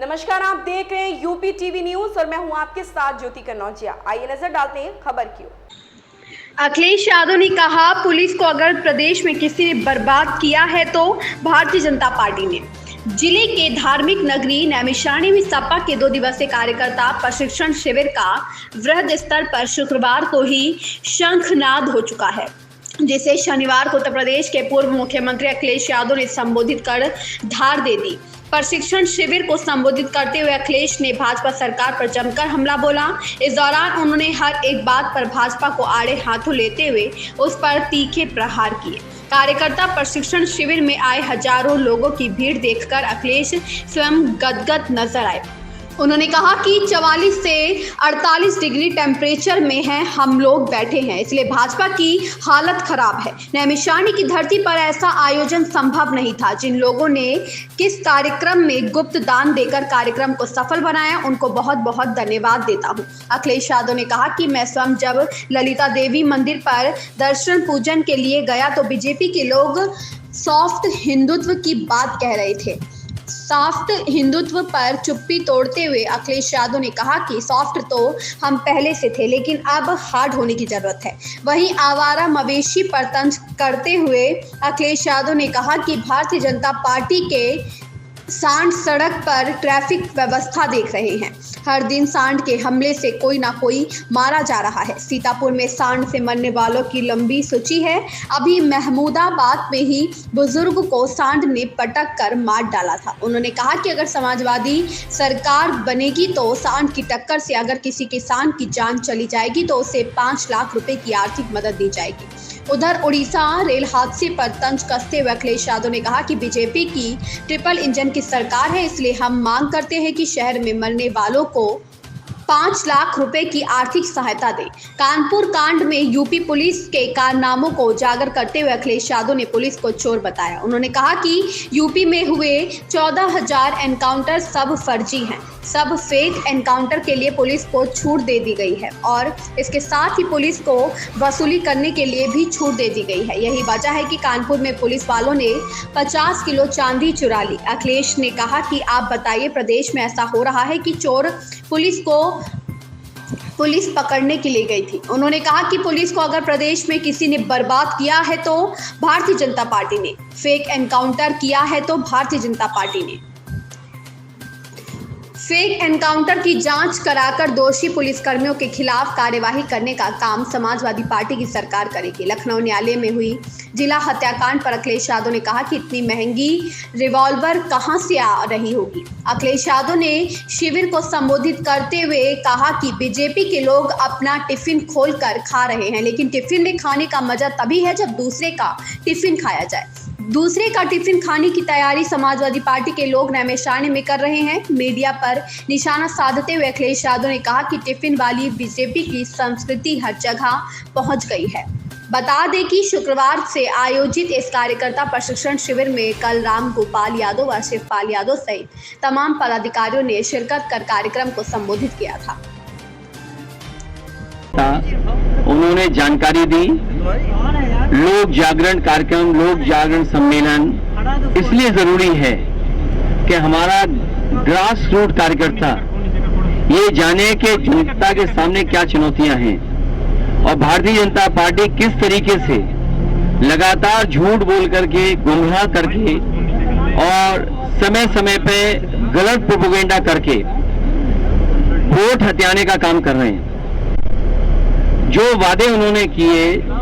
नमस्कार, आप देख रहे हैं यूपी टीवी न्यूज और मैं हूं आपके साथ ज्योति कन्नौजिया। आइए नजर डालते हैं खबर की ओर। अखिलेश यादव ने कहा, पुलिस को अगर प्रदेश में किसी ने बर्बाद किया है तो भारतीय जनता पार्टी ने। जिले के धार्मिक नगरी नैमिषारण्य में सपा के 2 दिवसीय कार्यकर्ता प्रशिक्षण शिविर का वृहद स्तर पर शुक्रवार को ही शंखनाद हो चुका है, जिसे शनिवार को उत्तर प्रदेश के पूर्व मुख्यमंत्री अखिलेश यादव ने संबोधित कर धार दे दी। प्रशिक्षण शिविर को संबोधित करते हुए अखिलेश ने भाजपा सरकार पर जमकर हमला बोला। इस दौरान उन्होंने हर एक बात पर भाजपा को आड़े हाथों लेते हुए उस पर तीखे प्रहार किए। कार्यकर्ता प्रशिक्षण शिविर में आए हजारों लोगों की भीड़ देखकर अखिलेश स्वयं गदगद नजर आए। उन्होंने कहा कि 44 से 48 डिग्री टेम्परेचर में है हम लोग बैठे हैं, इसलिए भाजपा की हालत खराब है। नैमिषारण्य की धरती पर ऐसा आयोजन संभव नहीं था। जिन लोगों ने किस कार्यक्रम में गुप्त दान देकर कार्यक्रम को सफल बनाया, उनको बहुत बहुत धन्यवाद देता हूं। अखिलेश यादव ने कहा कि मैं स्वयं जब ललिता देवी मंदिर पर दर्शन पूजन के लिए गया तो बीजेपी के लोग सॉफ्ट हिंदुत्व की बात कह रहे थे। सॉफ्ट हिंदुत्व पर चुप्पी तोड़ते हुए अखिलेश यादव ने कहा कि सॉफ्ट तो हम पहले से थे, लेकिन अब हार्ड होने की जरूरत है। वहीं आवारा मवेशी पर तंज करते हुए अखिलेश यादव ने कहा कि भारतीय जनता पार्टी के सांड सड़क पर ट्रैफिक व्यवस्था देख रहे हैं। हर दिन सांड के हमले से कोई ना कोई मारा जा रहा है। सीतापुर में सांड से मरने वालों की लंबी सूची है। अभी महमूदाबाद में ही बुजुर्ग को सांड ने पटक कर मार डाला था। उन्होंने कहा कि अगर समाजवादी सरकार बनेगी तो सांड की टक्कर से अगर किसी किसान की जान चली जाएगी तो उसे 5 लाख रुपए की आर्थिक मदद दी जाएगी। उधर उड़ीसा रेल हादसे पर तंज कसते हुए अखिलेश यादव ने कहा कि बीजेपी की ट्रिपल इंजन की सरकार है, इसलिए हम मांग करते हैं कि शहर में मरने वालों को 5 लाख रुपए की आर्थिक सहायता दे। कानपुर कांड में यूपी पुलिस के कारनामों को उजागर करते हुए अखिलेश यादव ने पुलिस को चोर बताया। उन्होंने कहा कि यूपी में हुए 14,000 एनकाउंटर सब फर्जी हैं। सब फेक एनकाउंटर के लिए पुलिस को छूट दे दी गई है और इसके साथ ही पुलिस को वसूली करने के लिए भी छूट दे दी गई है। यही वजह है कि कानपुर में पुलिस वालों ने 50 किलो चांदी चुरा ली। अखिलेश ने कहा कि आप बताइए, प्रदेश में ऐसा हो रहा है कि चोर पुलिस पकड़ने के लिए गई थी। उन्होंने कहा कि पुलिस को अगर प्रदेश में किसी ने बर्बाद किया है तो भारतीय जनता पार्टी ने, फेक एनकाउंटर किया है तो भारतीय जनता पार्टी ने। फेक एनकाउंटर की जांच कराकर दोषी पुलिसकर्मियों के खिलाफ कार्यवाही करने का काम समाजवादी पार्टी की सरकार करेगी। लखनऊ न्यायालय में हुई जिला हत्याकांड पर अखिलेश यादव ने कहा कि इतनी महंगी रिवॉल्वर कहां से आ रही होगी। अखिलेश यादव ने शिविर को संबोधित करते हुए कहा कि बीजेपी के लोग अपना टिफिन खोलकर खा रहे हैं, लेकिन टिफिन में खाने का मजा तभी है जब दूसरे का टिफिन खाया जाए। दूसरे का टिफिन खाने की तैयारी समाजवादी पार्टी के लोग नैमिषारण्य में कर रहे हैं। मीडिया पर निशाना साधते हुए अखिलेश यादव ने कहा कि टिफिन वाली बीजेपी की संस्कृति हर जगह पहुंच गई है। बता दें कि शुक्रवार से आयोजित इस कार्यकर्ता प्रशिक्षण शिविर में कल राम गोपाल यादव व शिवपाल यादव सहित तमाम पदाधिकारियों ने शिरकत कर कार्यक्रम को संबोधित किया था। उन्होंने जानकारी दी। लोक जागरण कार्यक्रम, लोक जागरण सम्मेलन इसलिए जरूरी है कि हमारा ग्रास रूट कार्यकर्ता ये जाने कि जनता के सामने क्या चुनौतियां हैं और भारतीय जनता पार्टी किस तरीके से लगातार झूठ बोल करके, गुमराह करके और समय समय पे गलत प्रोपेगेंडा करके वोट हथियाने का काम कर रहे हैं। जो वादे उन्होंने किए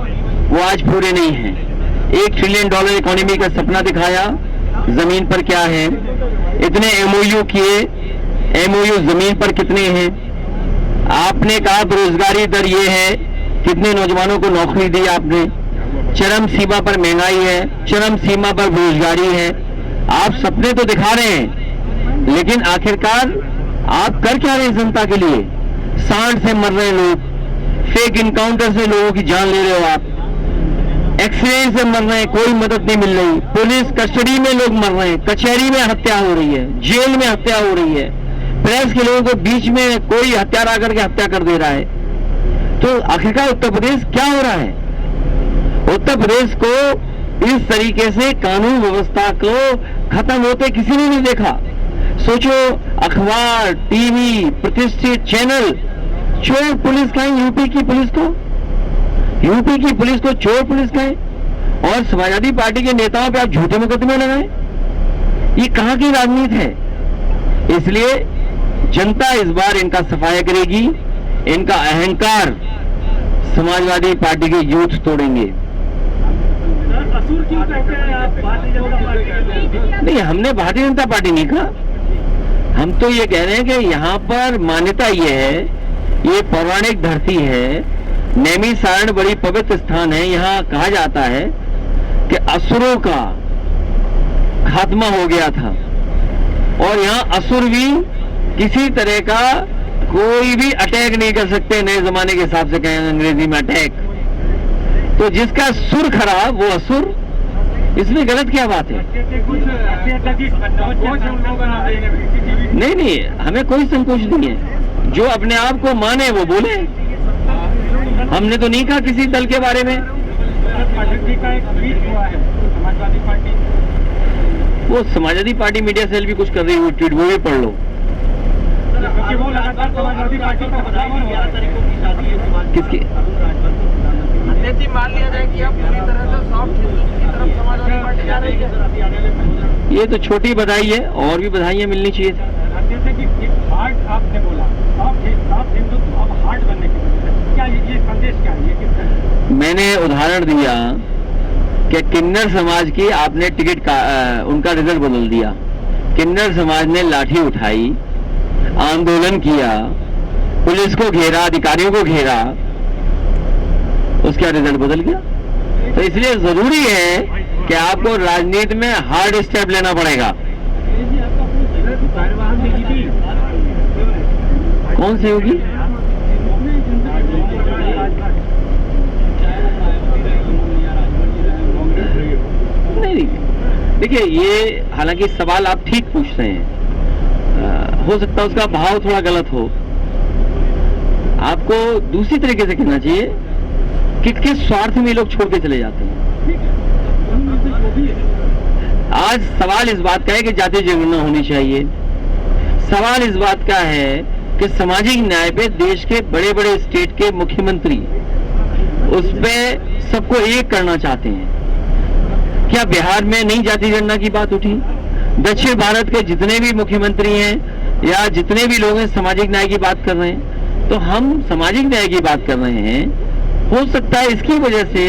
वो आज पूरे नहीं हैं। $1 ट्रिलियन इकोनॉमी का सपना दिखाया, जमीन पर क्या है? इतने एमओयू किए, एमओयू जमीन पर कितने हैं? आपने कहा बेरोजगारी दर ये है, कितने नौजवानों को नौकरी दी आपने? चरम सीमा पर महंगाई है, चरम सीमा पर बेरोजगारी है। आप सपने तो दिखा रहे हैं, लेकिन आखिरकार आप कर क्या रहे हैं जनता के लिए? सांड से मर रहे लोग, फेक इनकाउंटर से लोगों की जान ले रहे हो आप, एक्सीडेंट से मर रहे हैं, कोई मदद नहीं मिल रही, पुलिस कस्टडी में लोग मर रहे हैं, कचहरी में हत्या हो रही है, जेल में हत्या हो रही है, प्रेस के लोगों को बीच में कोई हत्यारा करके हत्या कर दे रहा है। तो आखिरकार उत्तर प्रदेश क्या हो रहा है? उत्तर प्रदेश को इस तरीके से कानून व्यवस्था को खत्म होते किसी ने नहीं देखा। सोचो अखबार, टीवी, प्रतिष्ठित चैनल चोर पुलिस कहें यूपी की पुलिस को? यूपी की पुलिस को चोर पुलिस कहें और समाजवादी पार्टी के नेताओं पे आप झूठे मुकदमे लगाएं? ये कहां की राजनीति है? इसलिए जनता इस बार इनका सफाया करेगी, इनका अहंकार समाजवादी पार्टी के यूथ तोड़ेंगे। असुर क्यों कहते हैं आप भारतीय जनता पार्टी? नहीं, हमने भारतीय जनता पार्टी नहीं कहा, हम तो ये कह रहे हैं कि यहाँ पर मान्यता ये है, ये पौराणिक धरती है, नैमिषारण्य बड़ी पवित्र स्थान है। यहाँ कहा जाता है कि असुरों का खात्मा हो गया था और यहाँ असुर भी किसी तरह का कोई भी अटैक नहीं कर सकते। नए जमाने के हिसाब से कहें अंग्रेजी में अटैक, तो जिसका सुर खराब वो असुर, इसमें गलत क्या बात है? नहीं नहीं, हमें कोई संकोच नहीं है, जो अपने आप को माने वो बोले। हमने तो नहीं कहा किसी दल के बारे में। का एक ट्वीट हुआ है समाजवादी पार्टी, वो समाजवादी पार्टी मीडिया सेल भी कुछ कर रही है, ट्वीट वो भी पढ़ लो। क्योंकि वो लगातार समाजवादी पार्टी को बदलाव 11 तारीख को की शादी है किसकी? अध्यक्ष जी, मान लिया जाए कि अब पूरी तरह से सॉफ्ट की तरफ समाजवादी पार्टी जा रही है। ये तो छोटी बधाई है, और भी बधाइयां मिलनी चाहिए थी। जैसे कि हार्ड आपने बोला, सॉफ्ट हिंदुत्व अब हार्ड बनने की वजह से, क्या ये संदेश क्या है, ये किसका है? मैंने उदाहरण दिया कि किन्नर समाज की आपने टिकट का उनका रिजल्ट बदल दिया। किन्नर समाज ने लाठी उठाई, आंदोलन किया, पुलिस को घेरा, अधिकारियों को घेरा, उसका रिजल्ट बदल गया। तो इसलिए जरूरी है कि आपको राजनीति में हार्ड स्टेप लेना पड़ेगा। कौन सी होगी? नहीं, देखिए, ये हालांकि सवाल आप ठीक पूछ रहे हैं, हो सकता है उसका भाव थोड़ा गलत हो। आपको दूसरी तरीके से कहना चाहिए कि किस स्वार्थ में लोग छोड़ के चले जाते हैं। आज सवाल इस बात का है कि जातीय जनगणना होनी चाहिए। सवाल इस बात का है कि सामाजिक न्याय पे देश के बड़े बड़े स्टेट के मुख्यमंत्री उस पे सबको एक करना चाहते हैं। क्या बिहार में नई जाति गणना की बात उठी? दक्षिण भारत के जितने भी मुख्यमंत्री हैं या जितने भी लोग हैं सामाजिक न्याय की बात कर रहे हैं, तो हम सामाजिक न्याय की बात कर रहे हैं। हो सकता है इसकी वजह से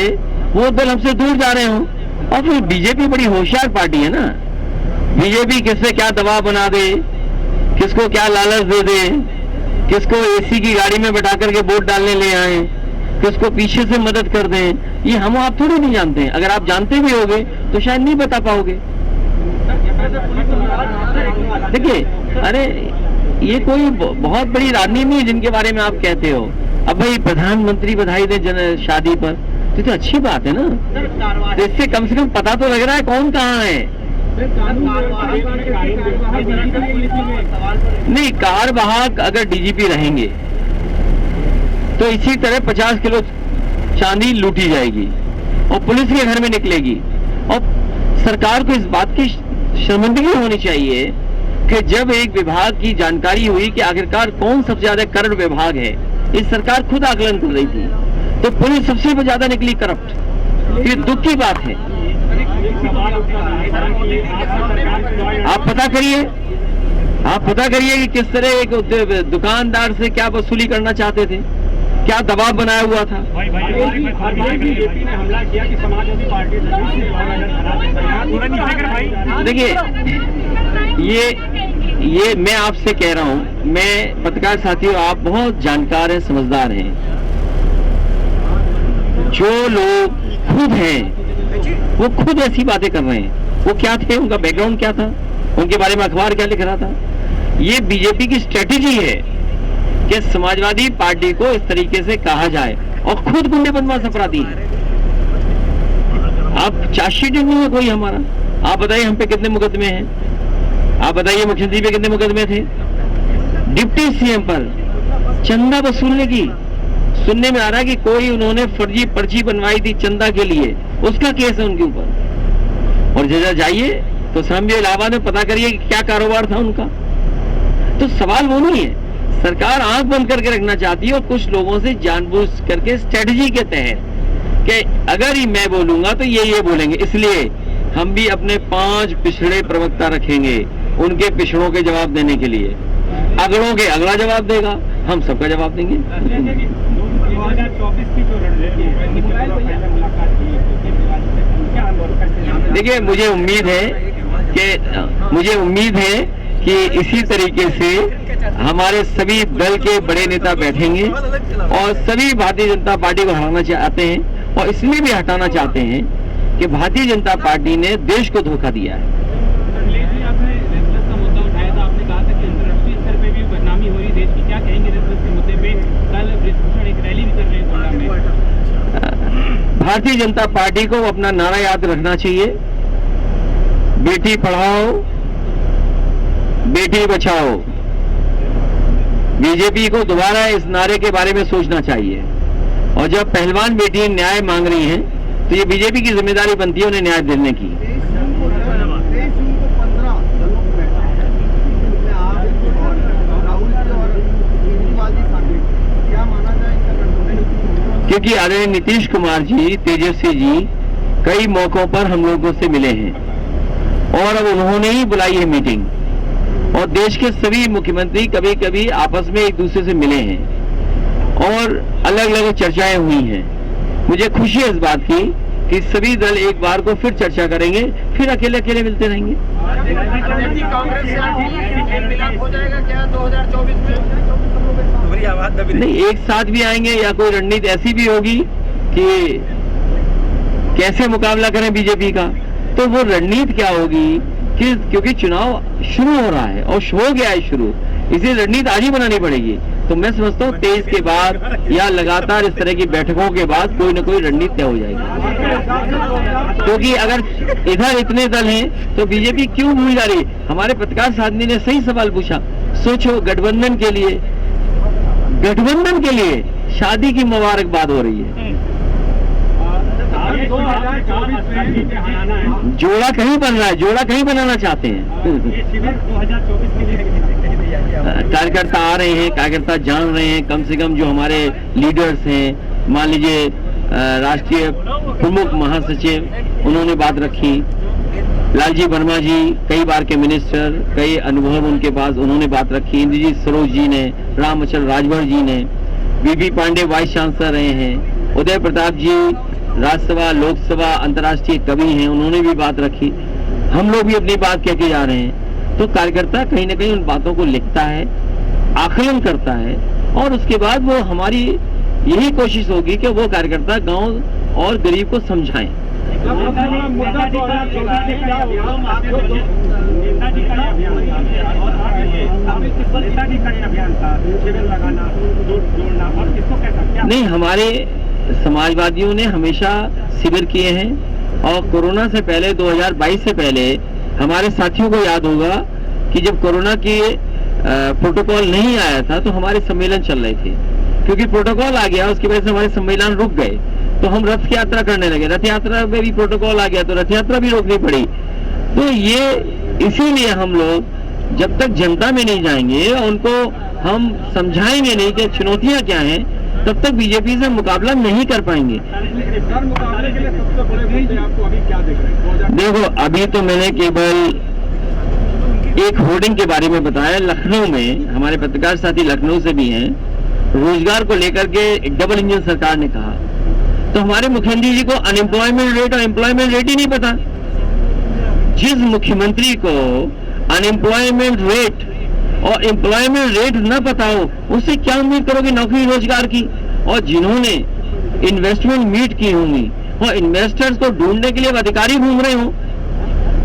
वो दल हमसे दूर जा रहे हों। और फिर बीजेपी बड़ी होशियार पार्टी है ना, बीजेपी किससे क्या दबाव बना दे, किसको क्या लालच दे दे, किसको एसी की गाड़ी में बैठा करके वोट डालने ले आए, किसको पीछे से मदद कर दें, ये हम आप थोड़ी नहीं जानते हैं। अगर आप जानते भी होगे तो शायद नहीं बता पाओगे। देखिए, अरे ये कोई बहुत बड़ी राजनीति नहीं है जिनके बारे में आप कहते हो। अब भाई प्रधानमंत्री बधाई दे शादी पर, तो अच्छी बात है ना, तो इससे कम से कम पता तो लग रहा है कौन कहाँ है। नहीं, कारवाहक अगर डीजीपी रहेंगे तो इसी तरह 50 किलो चांदी लूटी जाएगी और पुलिस के घर में निकलेगी। और सरकार को इस बात की शर्मिंदगी होनी चाहिए कि जब एक विभाग की जानकारी हुई कि आखिरकार कौन सबसे ज्यादा करप्ट विभाग है, इस सरकार खुद आकलन कर रही थी, तो पुलिस सबसे ज्यादा निकली करप्ट। ये दुख की बात है। आप पता करिए कि किस तरह एक दुकानदार से क्या वसूली करना चाहते थे, क्या दबाव बनाया हुआ था। देखिए, ये मैं आपसे कह रहा हूं, मैं पत्रकार साथियों, आप बहुत जानकार हैं, समझदार हैं। जो लोग खुद हैं वो खुद ऐसी बातें कर रहे हैं। वो क्या थे, उनका बैकग्राउंड क्या था, उनके बारे में अखबार क्या लिख रहा था। ये बीजेपी की स्ट्रेटेजी है कि समाजवादी पार्टी को इस तरीके से कहा जाए और खुद गुंडे बदमाश अपराधी है। आप चार्जशीट नहीं है कोई हमारा, आप बताइए हम पे कितने मुकदमे हैं, आप बताइए मुख्यमंत्री पे कितने मुकदमे थे, डिप्टी सीएम पर चंदा वसूलने की सुनने में आ रहा है कि कोई उन्होंने फर्जी पर्ची बनवाई थी चंदा के लिए, उसका केस है उनके ऊपर। और जरा जाइए तो श्रम इलाहाबाद में पता करिए कि क्या कारोबार था उनका। तो सवाल वो नहीं है, सरकार आंख बंद करके रखना चाहती है और कुछ लोगों से जानबूझ करके स्ट्रेटजी के तहत कि अगर ही मैं बोलूंगा तो ये बोलेंगे, इसलिए हम भी अपने 5 पिछड़े प्रवक्ता रखेंगे उनके पिछड़ों के जवाब देने के लिए। अगड़ों के अगला जवाब देगा, हम सबका जवाब देंगे। 2024 की जो रणनीति है, मुलाकात की, देखिए मुझे उम्मीद है कि इसी तरीके से हमारे सभी दल के बड़े नेता बैठेंगे और सभी भारतीय जनता पार्टी को हटाना चाहते हैं, और इसलिए भी हटाना चाहते हैं कि भारतीय जनता पार्टी ने देश को धोखा दिया है। आपने रेफरेंस का मुद्दा उठाया था, आपने कहा था कि अंतर्राष्ट्रीय स्तर पे भी बदनामी हो रही देश की, क्या कहेंगे रेफरेंस के मुद्दे पे? कल बृजभूषण एक रैली भी कर रहे हैं गोंडा में। भारतीय जनता पार्टी को अपना नारा याद रखना चाहिए, बेटी पढ़ाओ बेटी बचाओ। बीजेपी को दोबारा इस नारे के बारे में सोचना चाहिए, और जब पहलवान बेटी न्याय मांग रही हैं तो ये बीजेपी की जिम्मेदारी बनती है उन्हें न्याय देने की। क्योंकि आदरणीय नीतीश कुमार जी, तेजस्वी जी कई मौकों पर हम लोगों से मिले हैं और अब उन्होंने ही बुलाई है मीटिंग, और देश के सभी मुख्यमंत्री कभी कभी आपस में एक दूसरे से मिले हैं और अलग अलग चर्चाएं हुई हैं। मुझे खुशी है इस बात की कि सभी दल एक बार को फिर चर्चा करेंगे, फिर अकेले अकेले मिलते रहेंगे। नहीं, एक साथ भी आएंगे या कोई रणनीति ऐसी भी होगी कि कैसे मुकाबला करें बीजेपी का, तो वो रणनीति क्या होगी कि क्योंकि चुनाव शुरू हो रहा है और हो गया है शुरू, इसलिए रणनीति आज ही बनानी पड़ेगी। तो मैं समझता हूँ 23 के बाद या लगातार इस तरह की बैठकों के बाद कोई न कोई रणनीति तय हो जाएगी। क्योंकि अगर इधर इतने दल हैं तो बीजेपी क्यों भूल जा रही? हमारे पत्रकार साथी ने सही सवाल पूछा, सोचो गठबंधन के लिए शादी की मुबारकबाद हो रही है, जोड़ा कहीं बन रहा है, जोड़ा कहीं बनाना चाहते हैं। कार्यकर्ता आ रहे हैं, कार्यकर्ता जान रहे हैं, कम से कम जो हमारे लीडर्स हैं, मान लीजिए राष्ट्रीय प्रमुख महासचिव, उन्होंने बात रखी, लालजी वर्मा जी कई बार के मिनिस्टर, कई अनुभव उनके पास, उन्होंने बात रखी, इंद्रजीत सरोज जी ने, रामअचल राजभर जी ने, बीबी पांडे वाइस चांसलर रहे हैं, उदय प्रताप जी राज्यसभा लोकसभा अंतर्राष्ट्रीय कवि हैं, उन्होंने भी बात रखी, हम लोग भी अपनी बात कह के जा रहे हैं। तो कार्यकर्ता कहीं ना कहीं उन बातों को लिखता है, आकलन करता है, और उसके बाद वो हमारी यही कोशिश होगी कि वो कार्यकर्ता गांव और गरीब को समझाएं। नहीं, हमारे समाजवादियों ने हमेशा शिविर किए हैं, और कोरोना से पहले 2022 से पहले हमारे साथियों को याद होगा कि जब कोरोना की प्रोटोकॉल नहीं आया था तो हमारे सम्मेलन चल रहे थे, क्योंकि प्रोटोकॉल आ गया उसकी वजह से हमारे सम्मेलन रुक गए, तो हम रथ यात्रा करने लगे, रथ यात्रा में भी प्रोटोकॉल आ गया तो रथ यात्रा भी रोकनी पड़ी। तो ये इसीलिए हम लोग जब तक जनता में नहीं जाएंगे, उनको हम समझाएंगे नहीं कि चुनौतियां क्या हैं, तब तक बीजेपी से मुकाबला नहीं कर पाएंगे। देखो, अभी तो मैंने केवल एक होर्डिंग के बारे में बताया। लखनऊ में हमारे पत्रकार साथी लखनऊ से भी हैं, रोजगार को लेकर के डबल इंजन सरकार ने कहा, तो हमारे मुख्यमंत्री जी को अनएम्प्लॉयमेंट रेट और एम्प्लॉयमेंट रेट ही नहीं पता। जिस मुख्यमंत्री को अनएम्प्लॉयमेंट रेट और एम्प्लॉयमेंट रेट न पता हो, उससे क्या उम्मीद करोगे नौकरी रोजगार की? और जिन्होंने इन्वेस्टमेंट मीट की होंगी और इन्वेस्टर्स को ढूंढने के लिए अधिकारी घूम रहे हो,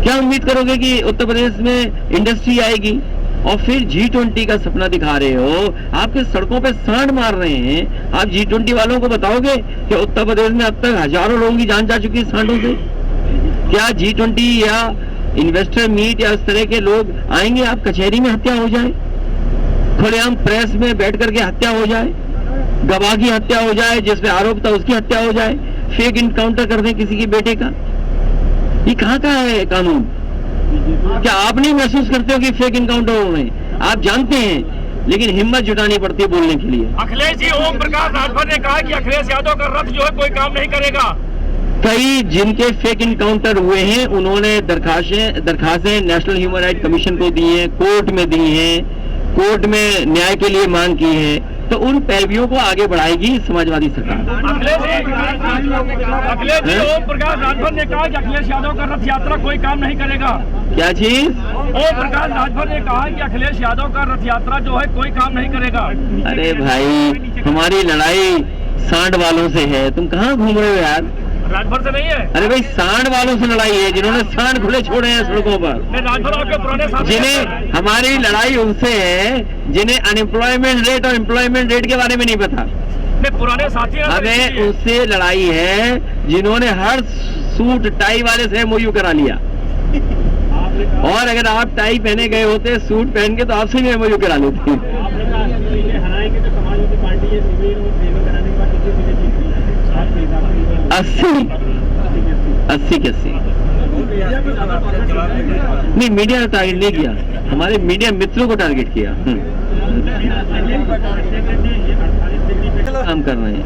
क्या उम्मीद करोगे कि उत्तर प्रदेश में इंडस्ट्री आएगी? और फिर G20 का सपना दिखा रहे हो, आपके सड़कों पे सांड मार रहे हैं। आप G20 वालों को बताओगे कि उत्तर प्रदेश में अब तक हजारों लोगों की जान जा चुकी है सांडों से? क्या G20 या इन्वेस्टर मीट या इस तरह के लोग आएंगे? आप कचहरी में हत्या हो जाए, खुलेआम प्रेस में बैठ करके हत्या हो जाए, गवाह की हत्या हो जाए, जिसपे आरोप था उसकी हत्या हो जाए, फेक इनकाउंटर कर दें किसी के बेटे का, ये कहाँ का है कानून? क्या आप नहीं महसूस करते हो कि फेक इनकाउंटर हो रहे हैं? आप जानते हैं, लेकिन हिम्मत जुटानी पड़ती है बोलने के लिए। अखिलेश जी, ओम प्रकाश राजभर ने कहा कि अखिलेश यादव का रथ जो है कोई काम नहीं करेगा। कई जिनके फेक इनकाउंटर हुए हैं उन्होंने दरखास्तें नेशनल ह्यूमन राइट कमीशन को दी हैं, कोर्ट में दी हैं, कोर्ट में न्याय के लिए मांग की है, तो उन पैरवियों को आगे बढ़ाएगी समाजवादी सरकार। अखिलेश जी, ओम प्रकाश राजभर ने कहा कि अखिलेश यादव का रथ यात्रा कोई काम नहीं करेगा। क्या चीज? ओम प्रकाश राजभर ने कहा कि अखिलेश यादव का रथ यात्रा जो है कोई काम नहीं करेगा। अरे भाई, हमारी लड़ाई सांड वालों से है, तुम कहाँ घूम रहे हो यार? राजभर से नहीं है। अरे भाई, सांड वालों से लड़ाई है, जिन्होंने सांड खुले छोड़े हैं सड़कों पर। राजभर आपके पुराने साथी जिन्हें हमारी लड़ाई उनसे है जिन्हें अनएम्प्लॉयमेंट रेट और एम्प्लॉयमेंट रेट के बारे में नहीं पता। पुराने साथी हमें उससे लड़ाई है जिन्होंने हर सूट टाई वाले से MOU करा लिया, और अगर आप टाई पहने गए होते सूट पहन के तो आपसे भी MOU करा लेते। 80 के 80 नहीं, मीडिया ने टारगेट नहीं किया, हमारे मीडिया मित्रों को टारगेट किया। काम कर रहे हैं,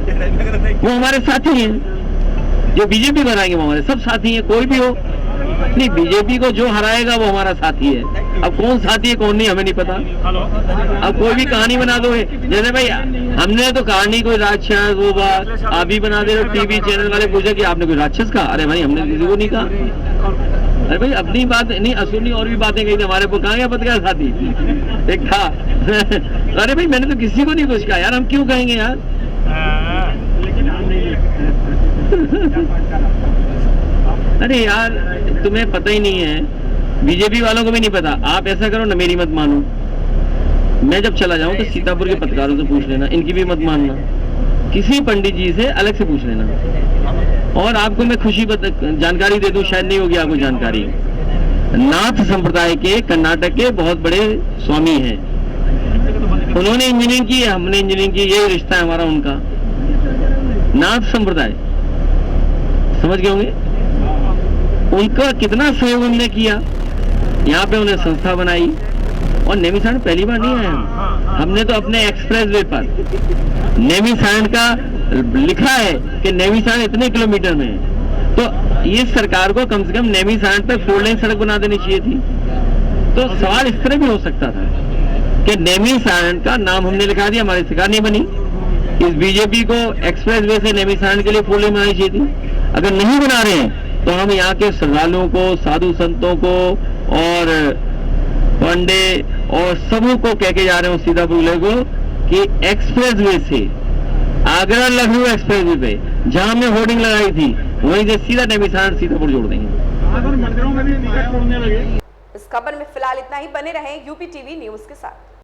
वो हमारे साथी हैं, जो बीजेपी बनाएंगे वो हमारे सब साथी हैं, कोई भी हो। नहीं, बीजेपी को जो हराएगा वो हमारा साथी है। अब कौन साथी है कौन नहीं हमें नहीं पता। अब कोई भी कहानी बना दो, जैसे भाई हमने तो कहानी कोई राक्षस वो बात आप भी बना दे रहे, टीवी चैनल वाले पूछे कि आपने कोई राक्षस कहा। अरे भाई, हमने किसी को नहीं कहा। अरे भाई, अपनी बात नहीं, असुनी और भी बातें कही थी हमारे को, कहाँ गया पता क्या साथी एक था। अरे भाई, मैंने तो किसी को नहीं कुछ कहा यार, हम क्यों कहेंगे यार? अरे यार, तुम्हें पता ही नहीं है, बीजेपी वालों को भी नहीं पता। आप ऐसा करो ना, मेरी मत मानो, मैं जब चला जाऊं तो सीतापुर के पत्रकारों से पूछ लेना, इनकी भी मत मानना, किसी पंडित जी से अलग से पूछ लेना। और आपको मैं जानकारी दे दूं, शायद नहीं होगी आपको जानकारी, नाथ संप्रदाय के कर्नाटक के बहुत बड़े स्वामी हैं, उन्होंने इंजीनियरिंग की है, हमने इंजीनियरिंग की, ये रिश्ता है हमारा उनका। नाथ संप्रदाय समझ गए होंगे, उनका कितना सहयोग हमने किया। यहाँ पे उन्हें संस्था बनाई, और नेमिसारण्य पहली बार नहीं आया हमने तो अपने एक्सप्रेस वे पर नेमिसारण्य का लिखा है कि नेमिसारण्य इतने किलोमीटर में है, तो ये सरकार को कम से कम नेमिसारण्य तक 4 लेन सड़क बना देनी चाहिए थी। तो सवाल इस तरह भी हो सकता था कि नेमिसारण्य का नाम हमने लिखा दिया, हमारी सरकार नहीं बनी। इस बीजेपी को एक्सप्रेस वे से नेमिसारण्य के लिए 4 लेन बनानी चाहिए थी। अगर नहीं बना रहे हैं तो हम यहाँ के श्रद्धालुओं को, साधु संतों को और पंडे और सबों को कह के जा रहे हैं सीतापुर जिले को कि एक्सप्रेस वे से आगरा लखनऊ एक्सप्रेस वे पे जहां हमने होर्डिंग लगाई थी वहीं से सीधा नेमिसारण्य सीतापुर जोड़ देंगे। इस खबर में फिलहाल इतना ही, बने रहें UP TV न्यूज के साथ।